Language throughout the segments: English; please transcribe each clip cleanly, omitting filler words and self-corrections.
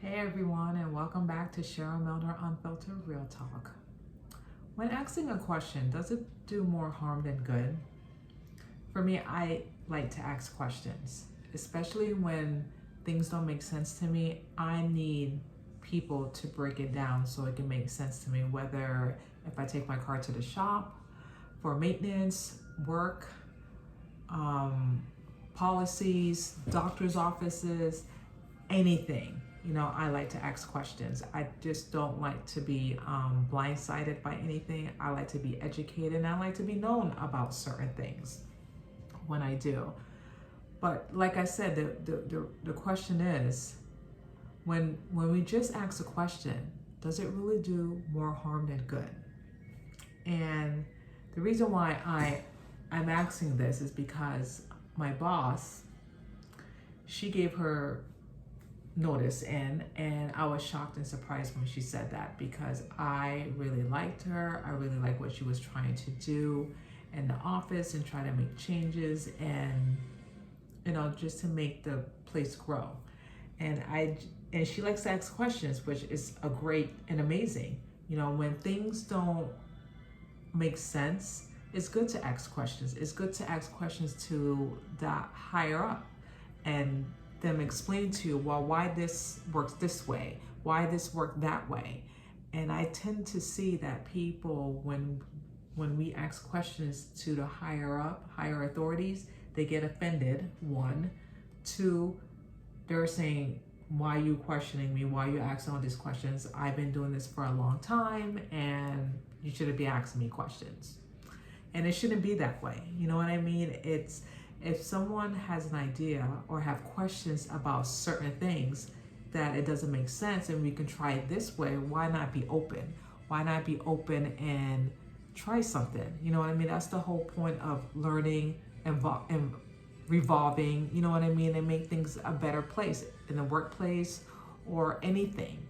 Hey everyone, and welcome back to Cherylmildor Unfiltered Real Talk. When asking a question, does it do more harm than good? For me, I like to ask questions, especially when things don't make sense to me. I need people to break it down so it can make sense to me, whether if I take my car to the shop for maintenance, work, policies, doctor's offices, anything. I like to ask questions. I just don't like to be blindsided by anything. I like to be educated and I like to be known about certain things when I do. But like I said, the question is, when we just ask a question, does it really do more harm than good? And the reason why I'm asking this is because my boss, she gave her notice in, and I was shocked and surprised when she said that, because I really liked her. I really liked what she was trying to do in the office and try to make changes and just to make the place grow. And she likes to ask questions, which is a great and amazing. When things don't make sense, it's good to ask questions. It's good to ask questions to the higher up and them explain to you, well, why this works this way, why this worked that way. And I tend to see that people, when we ask questions to the higher authorities, they get offended. One, two, they're saying, why are you questioning me? Why are you asking all these questions? I've been doing this for a long time and you shouldn't be asking me questions. And it shouldn't be that way. You know what I mean? It's, if someone has an idea or have questions about certain things that it doesn't make sense and we can try it this way, why not be open? Why not be open and try something? You know what I mean? That's the whole point of learning and revolving, you know what I mean? And make things a better place in the workplace or anything.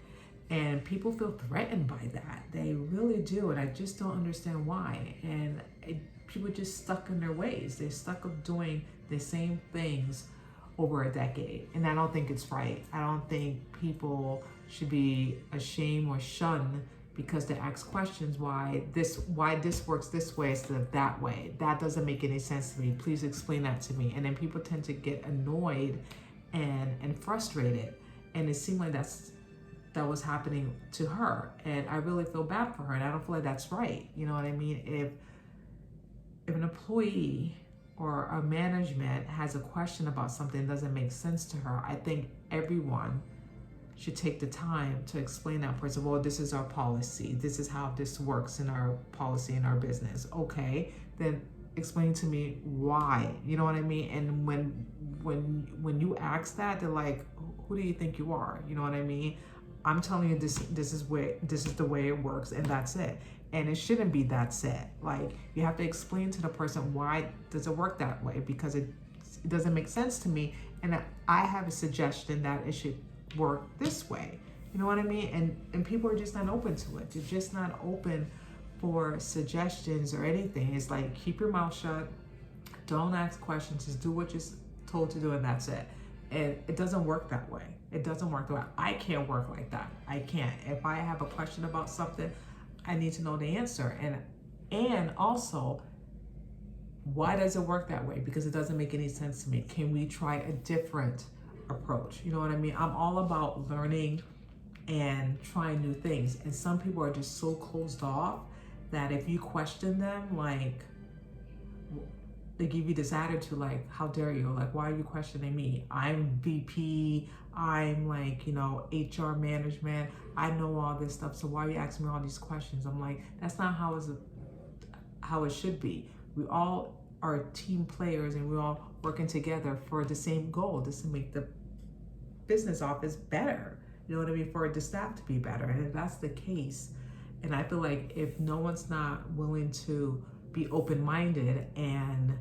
And people feel threatened by that. They really do. And I just don't understand why. And people are just stuck in their ways. They're stuck of doing the same things over a decade. And I don't think it's right. I don't think people should be ashamed or shunned because they ask questions why this works this way instead of that way. That doesn't make any sense to me. Please explain that to me. And then people tend to get annoyed and frustrated. And it seemed like that was happening to her. And I really feel bad for her. And I don't feel like that's right. You know what I mean? If an employee or a management has a question about something that doesn't make sense to her, I think everyone should take the time to explain that person. Well, this is our policy. This is how this works in our policy in our business. Okay, then explain to me why. You know what I mean? And when you ask that, they're like, who do you think you are? You know what I mean? I'm telling you this is the way it works, and that's it. And it shouldn't be that set. Like, you have to explain to the person, why does it work that way? Because it doesn't make sense to me. And I have a suggestion that it should work this way. You know what I mean? And people are just not open to it. They're just not open for suggestions or anything. It's like, keep your mouth shut. Don't ask questions. Just do what you're told to do, and that's it. And it doesn't work that way. It doesn't work that way. I can't work like that. I can't. If I have a question about something, I need to know the answer. And also, why does it work that way? Because it doesn't make any sense to me. Can we try a different approach? You know what I mean? I'm all about learning and trying new things. And some people are just so closed off that if you question them, like, they give you this attitude like, how dare you? Like, why are you questioning me? I'm VP, I'm like, HR management, I know all this stuff, so why are you asking me all these questions? I'm like, that's not how it should be. We all are team players and we're all working together for the same goal, just to make the business office better. You know what I mean? For the staff to be better. And if that's the case, and I feel like if no one's not willing to be open-minded and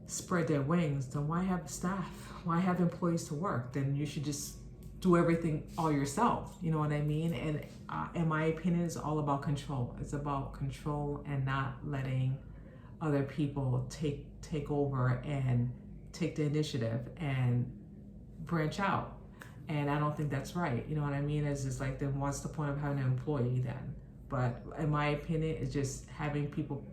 spread their wings, then why have staff? Why have employees to work? Then you should just do everything all yourself. You know what I mean? And in my opinion, it's all about control. It's about control and not letting other people take over and take the initiative and branch out. And I don't think that's right. You know what I mean? It's just like, then what's the point of having an employee then? But in my opinion, it's just having people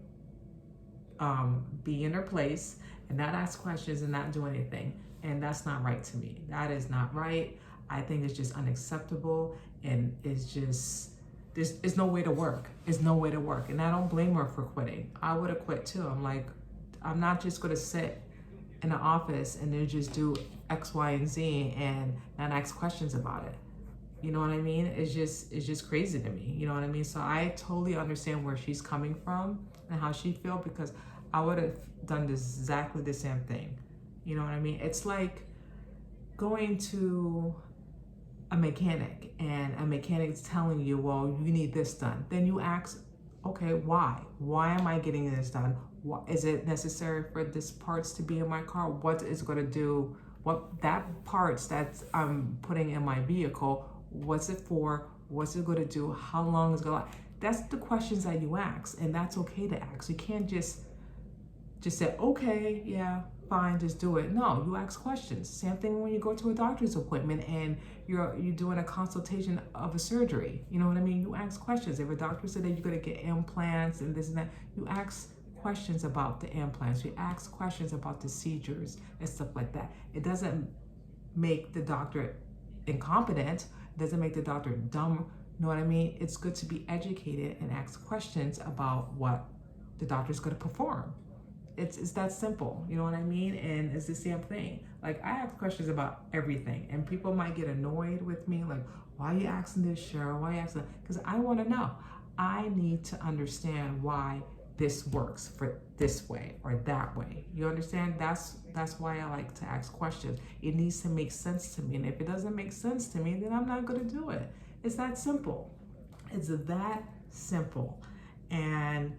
be in their place and not ask questions and not do anything. And that's not right to me. That is not right. I think it's just unacceptable, and it's just, there's no way to work. There's no way to work. And I don't blame her for quitting. I would have quit too. I'm like, I'm not just gonna sit in an office and then just do X, Y, and Z and not ask questions about it. You know what I mean? It's just crazy to me. You know what I mean? So I totally understand where she's coming from and how she feels, because I would have done exactly the same thing. You know what I mean? It's like going to a mechanic and a mechanic's telling you, well, you need this done. Then you ask, okay, why? Why am I getting this done? Is it necessary for this parts to be in my car? What is going to do, what that parts that I'm putting in my vehicle, what's it for? What's it going to do? How long is it going to last? That's the questions that you ask, and that's okay to ask. You can't just say, okay, yeah, fine, just do it. No, you ask questions. Same thing when you go to a doctor's appointment and you're doing a consultation of a surgery. You know what I mean? You ask questions. If a doctor said that you're going to get implants and this and that, you ask questions about the implants. You ask questions about the procedures and stuff like that. It doesn't make the doctor incompetent. It doesn't make the doctor dumb. You know what I mean? It's good to be educated and ask questions about what the doctor's going to perform. It's that simple, you know what I mean? And it's the same thing. Like, I ask questions about everything, and people might get annoyed with me, like, why are you asking this, Cheryl? Why are you asking? Because I want to know. I need to understand why this works for this way or that way. You understand? That's why I like to ask questions. It needs to make sense to me, and if it doesn't make sense to me, then I'm not going to do it. It's that simple. It's that simple. And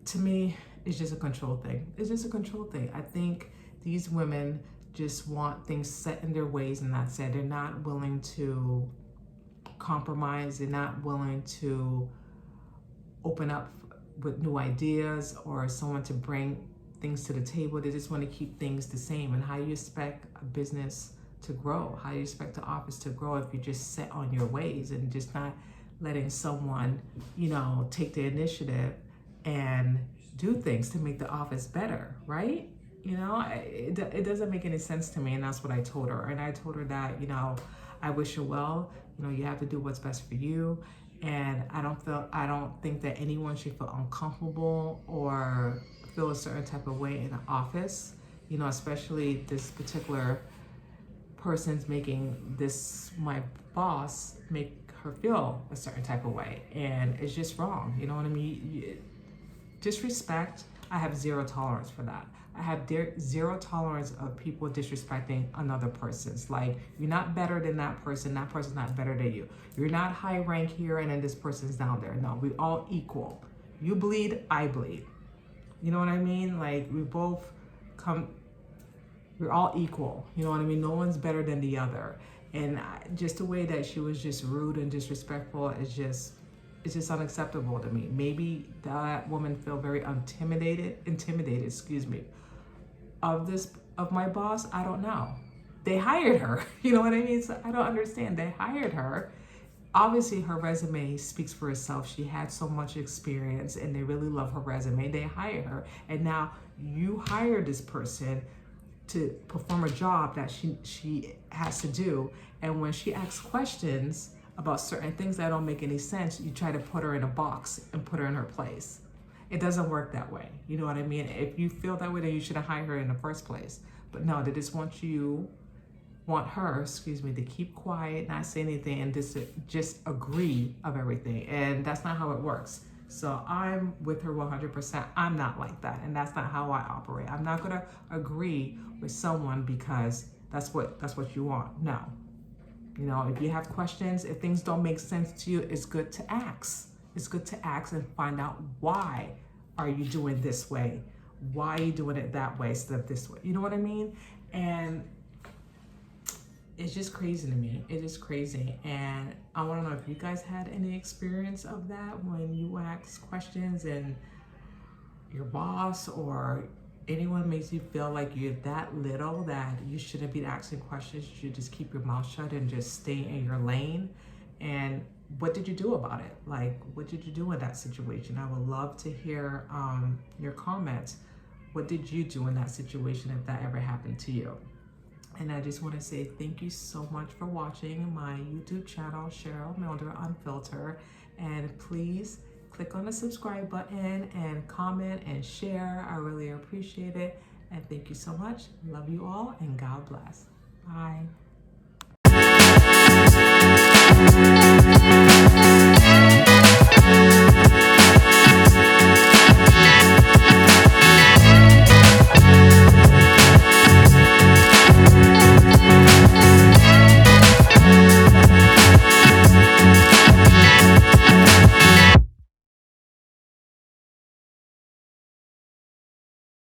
to me, it's just a control thing. It's just a control thing. I think these women just want things set in their ways, and that's it. They're not willing to compromise. They're not willing to open up with new ideas or someone to bring things to the table. They just want to keep things the same. And how you expect a business to grow? How you expect the office to grow if you're just set on your ways and just not letting someone, take the initiative and do things to make the office better, right? It doesn't make any sense to me, and that's what I told her. And I told her that, I wish her well. You have to do what's best for you, and I don't think that anyone should feel uncomfortable or feel a certain type of way in the office. Especially this particular person's making this, my boss, make her feel a certain type of way, and it's just wrong. You know what I mean? Disrespect, I have zero tolerance for that. I have zero tolerance of people disrespecting another person's. Like, you're not better than that person's not better than you. You're not high rank here and then this person's down there. No, we all equal. You bleed, I bleed. You know what I mean? Like, we're all equal. You know what I mean? No one's better than the other. And just the way that she was just rude and disrespectful is just, it's just unacceptable to me. Maybe that woman feel very intimidated, of my boss. I don't know. They hired her. You know what I mean? So I don't understand. They hired her. Obviously, her resume speaks for itself. She had so much experience, and they really love her resume. They hired her, and now you hire this person to perform a job that she has to do. And when she asks questions about certain things that don't make any sense, you try to put her in a box and put her in her place. It doesn't work that way. You know what I mean? If you feel that way, then you should have hired her in the first place. But no, they just want her, to keep quiet, not say anything, and just agree of everything. And that's not how it works. So I'm with her 100%. I'm not like that, and that's not how I operate. I'm not gonna agree with someone because that's what you want. No. If you have questions, if things don't make sense to you, it's good to ask. It's good to ask and find out, why are you doing this way? Why are you doing it that way instead of this way? You know what I mean? And it's just crazy to me. It is crazy. And I want to know if you guys had any experience of that when you ask questions and your boss or anyone makes you feel like you're that little that you shouldn't be asking questions, you should just keep your mouth shut and just stay in your lane. And what did you do about it? Like, what did you do in that situation? I would love to hear your comments. What did you do in that situation if that ever happened to you? And I just want to say thank you so much for watching my YouTube channel, Cheryl Milder Unfiltered. And please click on the subscribe button and comment and share. I really appreciate it. And thank you so much. Love you all and God bless. Bye.